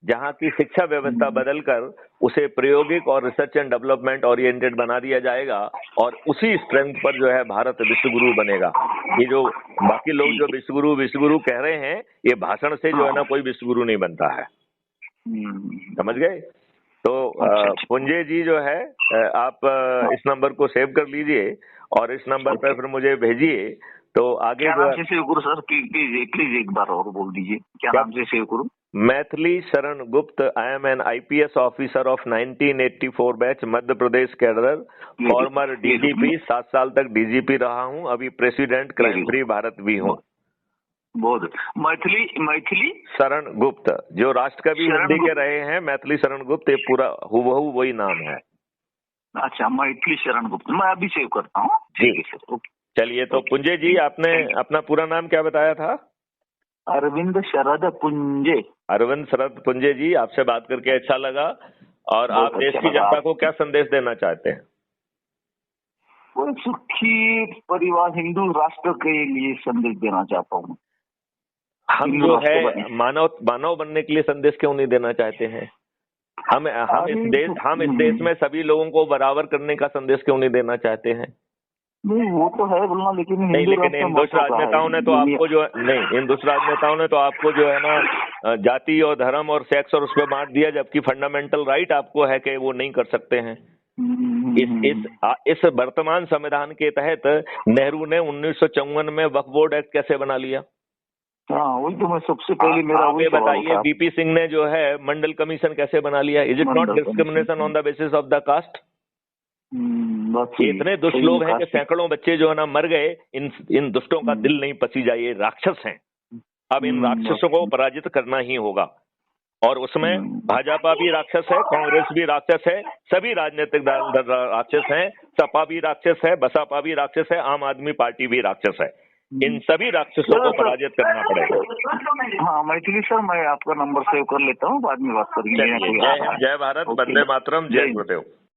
जहाँ की शिक्षा व्यवस्था बदलकर उसे प्रायोगिक और रिसर्च एंड डेवलपमेंट ओरिएंटेड बना दिया जाएगा और उसी स्ट्रेंथ पर जो है भारत विश्व गुरु बनेगा। ये जो बाकी लोग जो विश्व गुरु कह रहे हैं, ये भाषण से जो है ना कोई विश्व गुरु नहीं बनता है, समझ गए? तो पुंजे जी जो है, आप इस नंबर को सेव कर लीजिए और इस नंबर पर फिर मुझे भेजिए। तो आगे क्या नाम से सेव करूं सर? प्लीज एक बार और बोल दीजिए, क्या नाम से सेव करूं? Maithili Sharan Gupt. I am an IPS officer of 1984 batch, Madhya Pradesh cadre, former DGP, 7 साल तक DGP रहा हूं, अभी प्रेसिडेंट क्राइम फ्री भारत भी हूं। बहुत मैथिली शरण गुप्त, जो राष्ट्रकवि हिंदी के रहे हैं, मैथिली शरण गुप्त, ये पूरा हुबहू वही नाम है। अच्छा, मैथिली शरण गुप्त, मैं अभी सेव करता हूँ। ठीक है सर, ओके। चलिए, तो पुंजे जी, आपने अपना पूरा नाम क्या बताया था? अरविंद शरद पुंजे। अरविंद शरद पुंजे जी, आपसे बात करके अच्छा लगा। और आप देश की जनता को क्या संदेश देना चाहते हैं? वो सुखी परिवार हिंदू राष्ट्र के लिए संदेश देना चाहता हूँ। हम जो है मानव बनने के लिए संदेश क्यों नहीं देना चाहते हैं? हम इस देश में सभी लोगों को बराबर करने का संदेश क्यों नहीं देना चाहते हैं? नहीं, वो तो है बोलना, लेकिन हिंदू राजनेताओं ने तो आपको जो हिंदू राजनेताओं ने तो आपको जो है ना जाति और धर्म और सेक्स और उसमें बांट दिया, जबकि फंडामेंटल राइट आपको है कि वो नहीं कर सकते हैं। इस वर्तमान संविधान के तहत नेहरू ने 1954 में वक्फ बोर्ड एक्ट कैसे बना लिया? हाँ, वही तो मैं सबसे पहले मेरा वही बताइए। BP सिंह ने जो है मंडल कमीशन कैसे बना लिया? Is it not discrimination on the basis of the caste? इतने दुष्ट लोग हैं कि सैकड़ों बच्चे जो है ना मर गए। इन दुष्टों का दिल नहीं पसी जाए, ये राक्षस हैं। अब इन राक्षसों को पराजित करना ही होगा, और उसमें भाजपा भी राक्षस है, कांग्रेस भी राक्षस है, सभी राजनीतिक दल राक्षस हैं, सपा भी राक्षस है, बसपा भी राक्षस है, आम आदमी पार्टी भी राक्षस है। इन सभी राक्षसों को पराजित करना पड़ेगा। हाँ मैथिली सर, मैं आपका नंबर सेव कर लेता हूँ, बाद में बात करेंगे। जय भारत, वंदे मातरम, जय गुरुदेव।